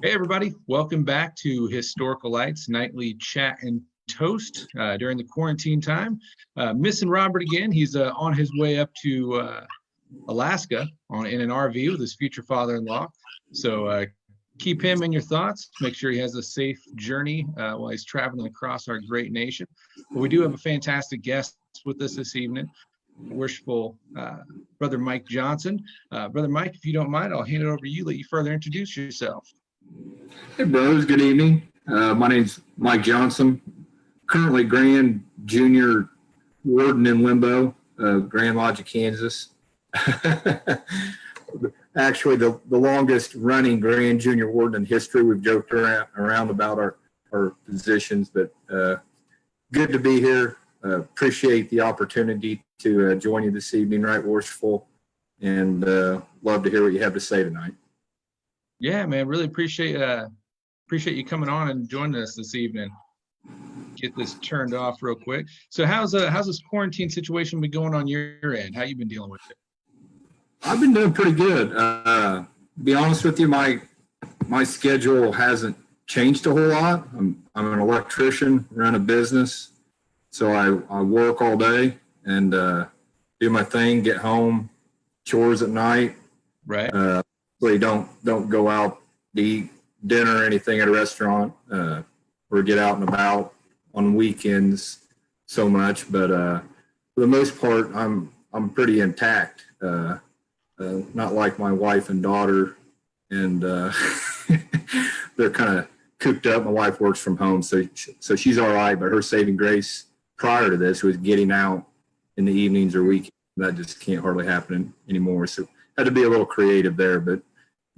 Hey, everybody. Welcome back to Historical Lights Nightly Chat and Toast during the quarantine time. Missing Robert again. He's on his way up to Alaska in an RV with his future father-in-law. So keep him in your thoughts. Make sure he has a safe journey while he's traveling across our great nation. But we do have a fantastic guest with us this evening, worshipful Brother Mike Johnson. Brother Mike, if you don't mind, I'll hand it over to you, let you further introduce yourself. Hey, brothers. Good evening. My name's Mike Johnson, currently Grand Junior Warden in Limbo, Grand Lodge of Kansas. Actually, the longest running Grand Junior Warden in history. We've joked around about our positions, but good to be here. Appreciate the opportunity to join you this evening, right, worshipful, and love to hear what you have to say tonight. Yeah, man, really appreciate you coming on and joining us this evening. Get this turned off real quick. So how's this quarantine situation been going on your end? How you been dealing with it? I've been doing pretty good. Be honest with you, my schedule hasn't changed a whole lot. I'm an electrician, run a business, so I work all day and do my thing, get home, chores at night. Right. Really don't go out to eat dinner or anything at a restaurant or get out and about on weekends so much. But for the most part, I'm pretty intact. Not like my wife and daughter, and they're kind of cooped up. My wife works from home, so she's all right. But her saving grace prior to this was getting out in the evenings or weekends. That just can't hardly happen anymore. So had to be a little creative there, but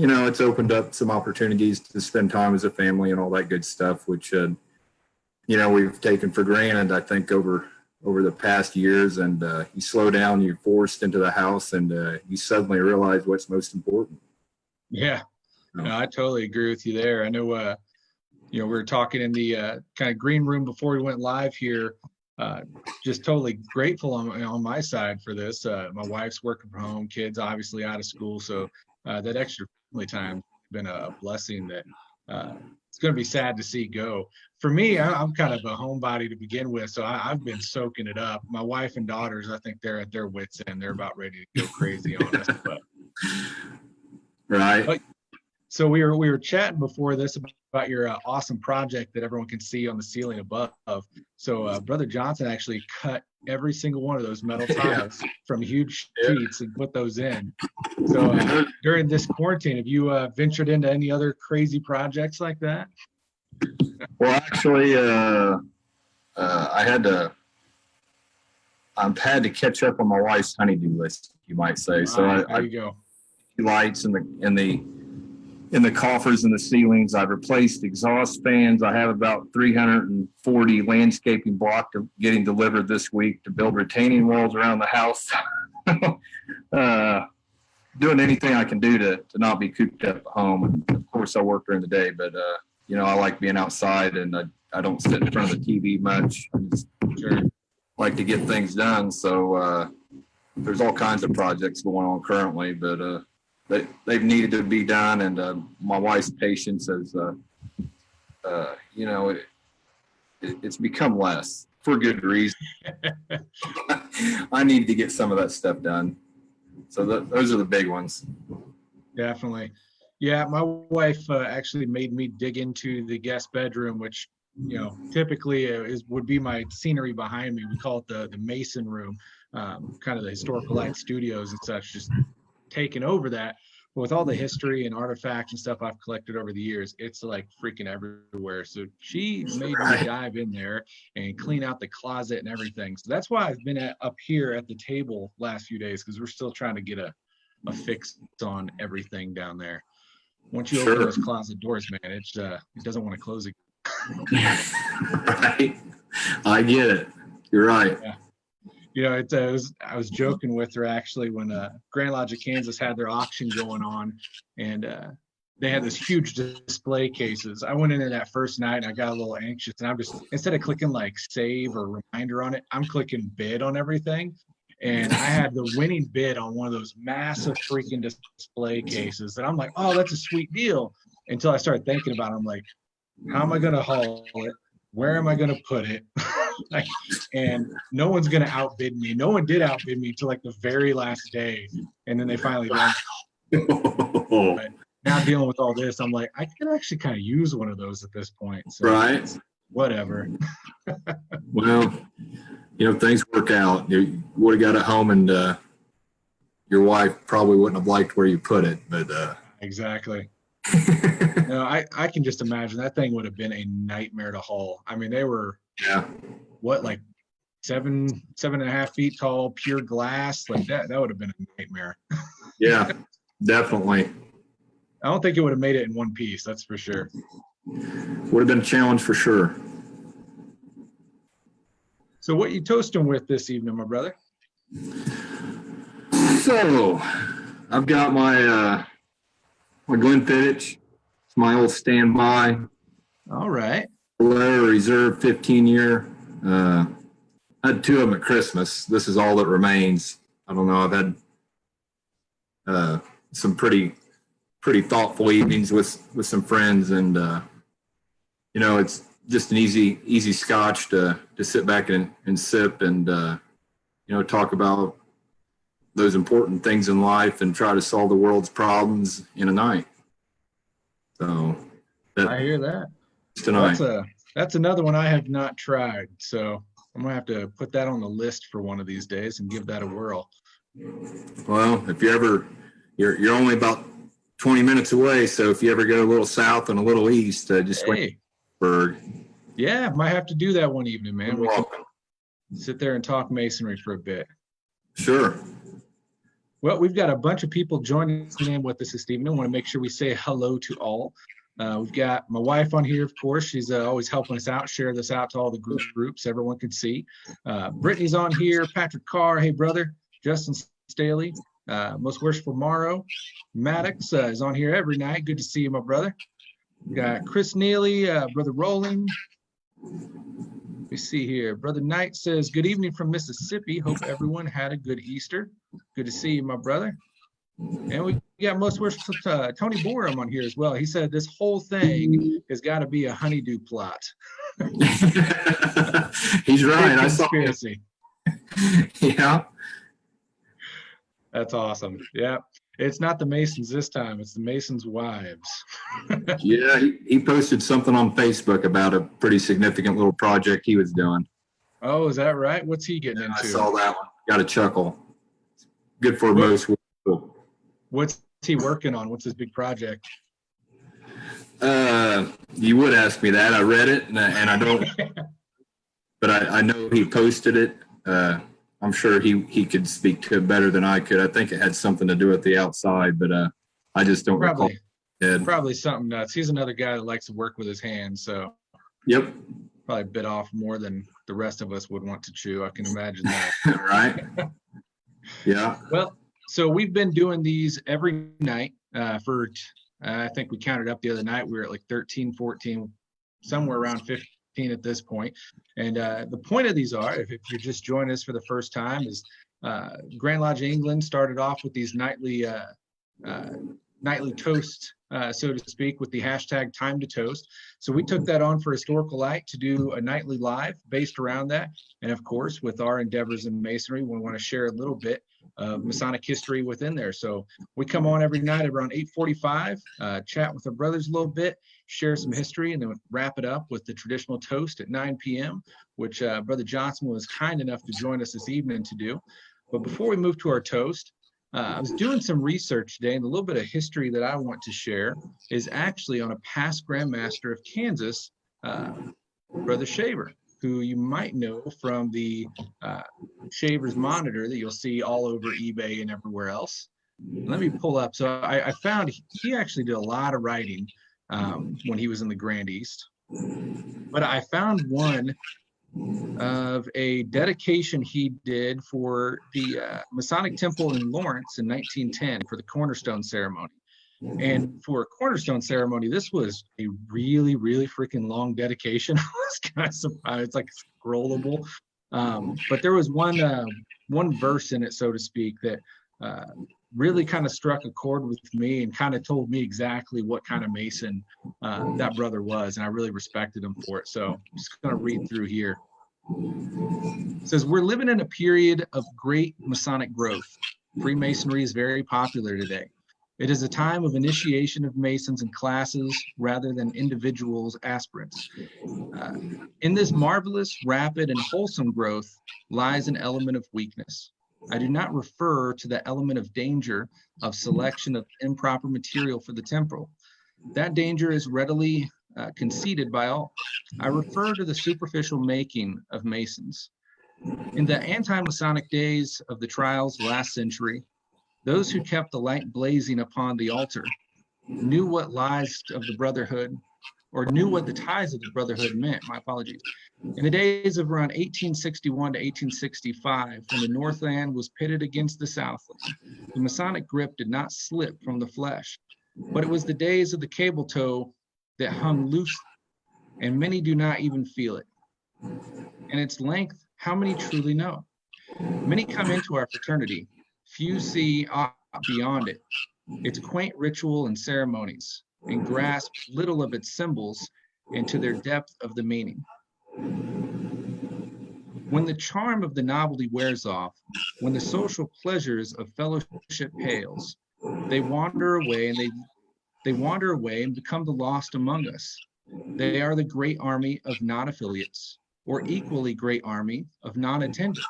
it's opened up some opportunities to spend time as a family and all that good stuff, which we've taken for granted, I think, over the past years. And you slow down, you're forced into the house, and you suddenly realize what's most important. Yeah, no, I totally agree with you there. I know, we were talking in the kind of green room before we went live here. Just totally grateful on my side for this. My wife's working from home, kids obviously out of school, so that extra family time has been a blessing that it's going to be sad to see go. For me, I'm kind of a homebody to begin with, so I've been soaking it up. My wife and daughters, I think they're at their wits' end. They're about ready to go crazy on us. Right. So we were chatting before this about your awesome project that everyone can see on the ceiling above. So Brother Johnson actually cut every single one of those metal tiles from huge sheets and put those in. So during this quarantine, have you ventured into any other crazy projects like that? Well, actually, I've had to catch up on my wife's honeydew list, you might say. So there you go. Lights in the coffers and the ceilings. I've replaced exhaust fans. I have about 340 landscaping block getting delivered this week to build retaining walls around the house. Doing anything I can do to not be cooped up at home. And of course, I work during the day, but I like being outside, and I don't sit in front of the TV much. I just like to get things done. So there's all kinds of projects going on currently, but they've needed to be done, and my wife's patience has, it's become less for good reason. I need to get some of that stuff done. So those are the big ones. Definitely. Yeah, my wife actually made me dig into the guest bedroom, which typically would be my scenery behind me. We call it the Mason room, kind of the Historical Light Studios and such, just taking over that. But with all the history and artifacts and stuff I've collected over the years, it's like freaking everywhere. So she made me dive in there and clean out the closet and everything. So that's why I've been up here at the table last few days, because we're still trying to get a fix on everything down there. Once you open those closet doors, man, it doesn't want to close again. Right. I get it. You're right. Yeah. I was joking with her actually when Grand Lodge of Kansas had their auction going on, and they had this huge display cases. I went in there that first night and I got a little anxious, and I'm just, instead of clicking like save or reminder on it, I'm clicking bid on everything. And I had the winning bid on one of those massive freaking display cases. And I'm like, oh, that's a sweet deal. until I started thinking about it. I'm like, how am I going to haul it? Where am I going to put it? Like, and no one's going to outbid me. No one did outbid me until like the very last day. And then they finally did. But now dealing with all this, I'm like, I could actually kind of use one of those at this point. So Right. whatever. Well, things work out. You would have got it home, and your wife probably wouldn't have liked where you put it, but Exactly. No, I can just imagine that thing would have been a nightmare to haul. I mean, they were yeah, what, like 7.5 feet tall, pure glass. Like that would have been a nightmare. yeah, definitely. I don't think it would have made it in one piece, that's for sure. Would have been a challenge for sure. So what you toasting with this evening, my brother? So I've got my Glenfiddich. It's my old standby. All right. Valero Reserve 15-year. I had two of them at Christmas. This is all that remains. I don't know. I've had some pretty thoughtful evenings with some friends, and it's just an easy scotch to sit back and sip and talk about those important things in life and try to solve the world's problems in a night. So I hear that. Tonight. That's another one I have not tried. So I'm gonna have to put that on the list for one of these days and give that a whirl. Well, if you're only about 20 minutes away, so if you ever go a little south and a little east, just wait. Yeah, might have to do that one evening, man. You're We can welcome. sit there and talk masonry for a bit. Sure. Well, we've got a bunch of people joining in with us this evening. I want to make sure we say hello to all. We've got my wife on here, of course. She's always helping us out, share this out to all the groups everyone can see. Brittany's on here, Patrick Carr, hey brother, Justin Staley, Most Worshipful Morrow, Maddox is on here every night. Good to see you, my brother. We got Chris Neely, Brother Rolling. Let me see here. Brother Knight says, good evening from Mississippi. Hope everyone had a good Easter. Good to see you, my brother. And we got Most Worshipful Tony Borum on here as well. He said this whole thing has got to be a honeydew plot. He's right. I saw conspiracy. Yeah. That's awesome. Yeah. It's not the Masons this time. It's the Masons' wives. Yeah, he posted something on Facebook about a pretty significant little project he was doing. Oh, is that right? What's he getting into? I saw that one. Got a chuckle. Good for most. What's he working on? What's his big project? You would ask me that. I read it, and I don't. But I know he posted it. I'm sure he could speak to it better than I could. I think it had something to do with the outside, but I just don't recall. Probably something nuts. He's another guy that likes to work with his hands, so yep, probably bit off more than the rest of us would want to chew. I can imagine that. Right? Yeah. Well, so we've been doing these every night for I think we counted up the other night. We were at like 13, 14, somewhere around 15 at this point. And the point of these are, if you're just joining us for the first time, is Grand Lodge England started off with these nightly toasts, so to speak, with the hashtag Time to Toast. So we took that on for Historical Light to do a nightly live based around that. And of course, with our endeavors in Masonry, we want to share a little bit of Masonic history within there. So we come on every night around 8:45, chat with our brothers a little bit, share some history, and then wrap it up with the traditional toast at 9 p.m., which Brother Johnson was kind enough to join us this evening to do. But before we move to our toast, I was doing some research today, and a little bit of history that I want to share is actually on a past Grand Master of Kansas, Brother Shaver, who you might know from the Shaver's Monitor that you'll see all over eBay and everywhere else. Let me pull up. So I found he actually did a lot of writing when he was in the Grand East. But I found one of a dedication he did for the Masonic Temple in Lawrence in 1910 for the Cornerstone Ceremony. And for a Cornerstone Ceremony, this was a really, really freaking long dedication. I was kind of surprised. It's like scrollable. But there was one verse in it, so to speak, that really kind of struck a chord with me and kind of told me exactly what kind of Mason that brother was. And I really respected him for it. So I'm just going to read through here. It says, we're living in a period of great Masonic growth. Freemasonry is very popular today. It is a time of initiation of Masons in classes rather than individuals aspirants. In this marvelous, rapid, and wholesome growth lies an element of weakness. I do not refer to the element of danger of selection of improper material for the temple. That danger is readily conceded by all. I refer to the superficial making of Masons. In the anti-Masonic days of the trials last century, those who kept the light blazing upon the altar knew what lies of the brotherhood, or knew what the ties of the brotherhood meant. My apologies. In the days of around 1861 to 1865, when the Northland was pitted against the Southland, the Masonic grip did not slip from the flesh, but it was the days of the cable tow that hung loose, and many do not even feel it. And its length, how many truly know? Many come into our fraternity, few see aught beyond it, its quaint ritual and ceremonies, and grasp little of its symbols and to their depth of the meaning. When the charm of the novelty wears off, when the social pleasures of fellowship pales, they wander away and become the lost among us. They are the great army of non-affiliates, or equally great army of non-attendants.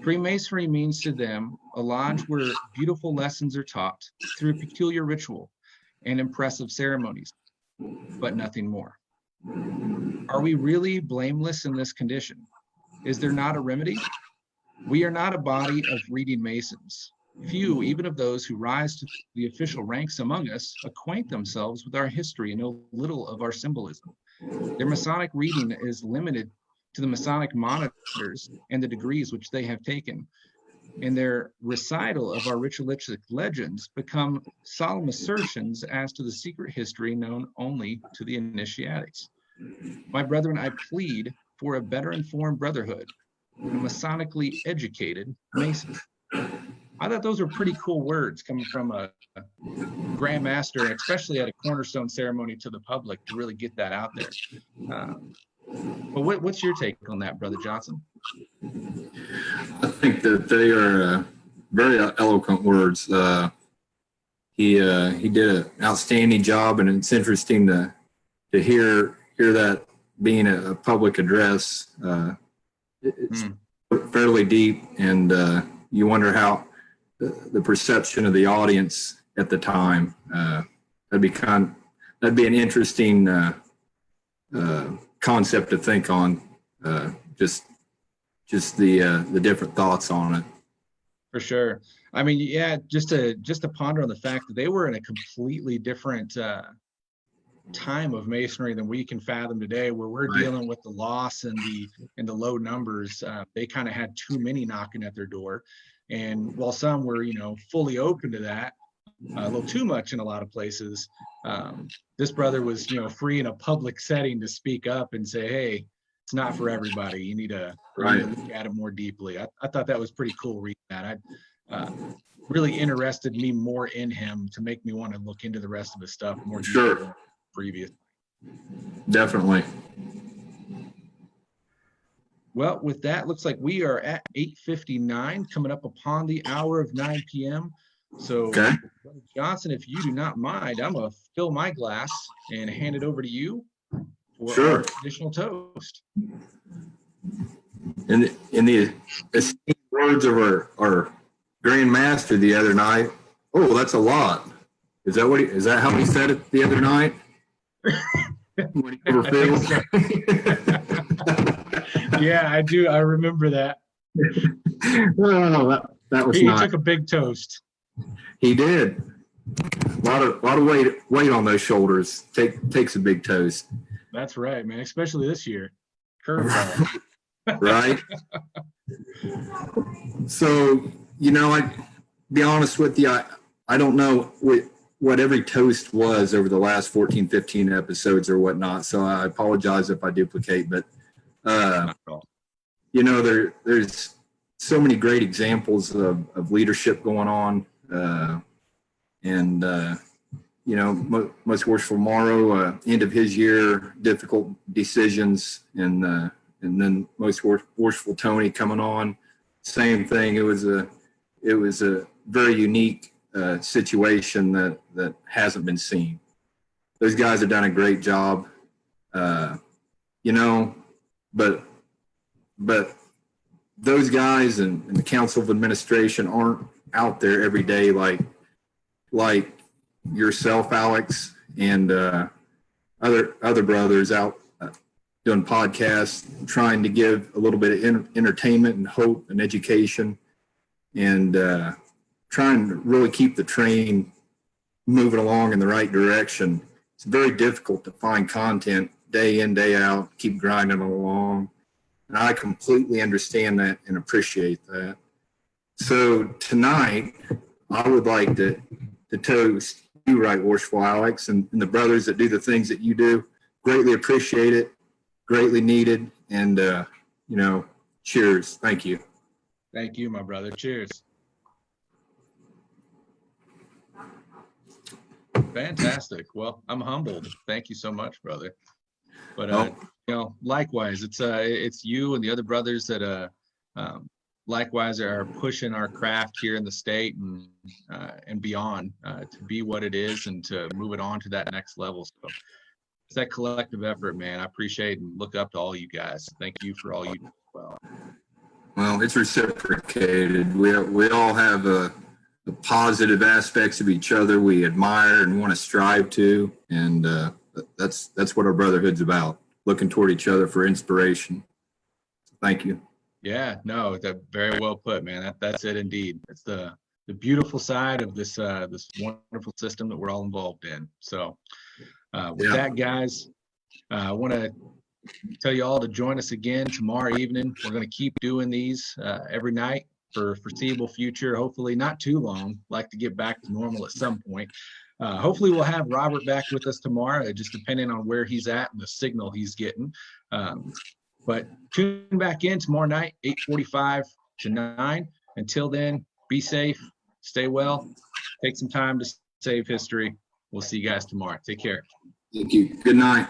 Freemasonry means to them a lodge where beautiful lessons are taught through peculiar ritual and impressive ceremonies, but nothing more. Are we really blameless in this condition? Is there not a remedy? We are not a body of reading Masons. Few, even of those who rise to the official ranks among us, acquaint themselves with our history and know little of our symbolism. Their Masonic reading is limited to the Masonic monitors and the degrees which they have taken, and their recital of our ritualistic legends become solemn assertions as to the secret history known only to the initiates. My brethren, I plead for a better informed brotherhood and a Masonically educated Mason. I thought those were pretty cool words coming from a Grand Master, especially at a cornerstone ceremony to the public, to really get that out there. But what's your take on that, Brother Johnson? I think that they are very eloquent words. He did an outstanding job, and it's interesting to hear that being a public address. It's fairly deep, and you wonder how the perception of the audience at the time. That'd be an interesting concept to think on. Just the different thoughts on it. For sure. I mean, yeah, just to ponder on the fact that they were in a completely different time of Masonry than we can fathom today, where we're dealing with the loss and the low numbers. They kind of had too many knocking at their door, and while some were fully open to that, a little too much in a lot of places, this brother was free in a public setting to speak up and say, hey, it's not for everybody. You need to look at it more deeply. I thought that was pretty cool reading that. Really interested me more in him to make me want to look into the rest of his stuff more deeply than previous. Definitely. Well, with that, looks like we are at 8:59, coming up upon the hour of 9 p.m. So, Brother Johnson, if you do not mind, I'm going to fill my glass and hand it over to you for our additional toast. In the esteemed words of our Grand Master the other night, oh, that's a lot. Is that how he said it the other night? When he overfilled? Yeah, I do. I remember that. Oh, that was he took a big toast. He did. A lot of weight on those shoulders. Takes a big toast. That's right, man. Especially this year. Curveball. Right. So, I be honest with you, I don't know what every toast was over the last 14, 15 episodes or whatnot. So I apologize if I duplicate, but there's so many great examples of leadership going on And you know, most worshipful Morrow, end of his year, difficult decisions, and then most worshipful Tony coming on, same thing. It was a very unique situation that hasn't been seen. Those guys have done a great job, you know, but those guys and the Council of Administration aren't out there every day like yourself, Alex, and other brothers out doing podcasts, trying to give a little bit of entertainment and hope and education, and trying to really keep the train moving along in the right direction. It's very difficult to find content day in, day out, keep grinding along. And I completely understand that and appreciate that. So tonight, I would like to toast you, Right Worshipful Alex, and the brothers that do the things that you do. Greatly appreciate it, greatly needed, and you know, cheers. Thank you. Thank you, my brother. Cheers. Fantastic. Well, I'm humbled. Thank you so much, brother. But you know, likewise, it's you and the other brothers that likewise are pushing our craft here in the state and beyond to be what it is and to move it on to that next level. So it's that collective effort, man. I appreciate and look up to all you guys. Thank you for all you do as well. Well, it's reciprocated. We all have the positive aspects of each other we admire and want to strive to, and that's what our brotherhood's about. Looking toward each other for inspiration. Thank you. Yeah, no, that very well put, man. That's it indeed. It's the beautiful side of this this wonderful system that we're all involved in. So with that, guys, I want to tell you all to join us again tomorrow evening. We're going to keep doing these every night for foreseeable future. Hopefully not too long. Like to get back to normal at some point. Hopefully we'll have Robert back with us tomorrow, just depending on where he's at and the signal he's getting. But tune back in tomorrow night, 8:45 to 9. Until then, be safe, stay well, take some time to save history. We'll see you guys tomorrow. Take care. Thank you. Good night.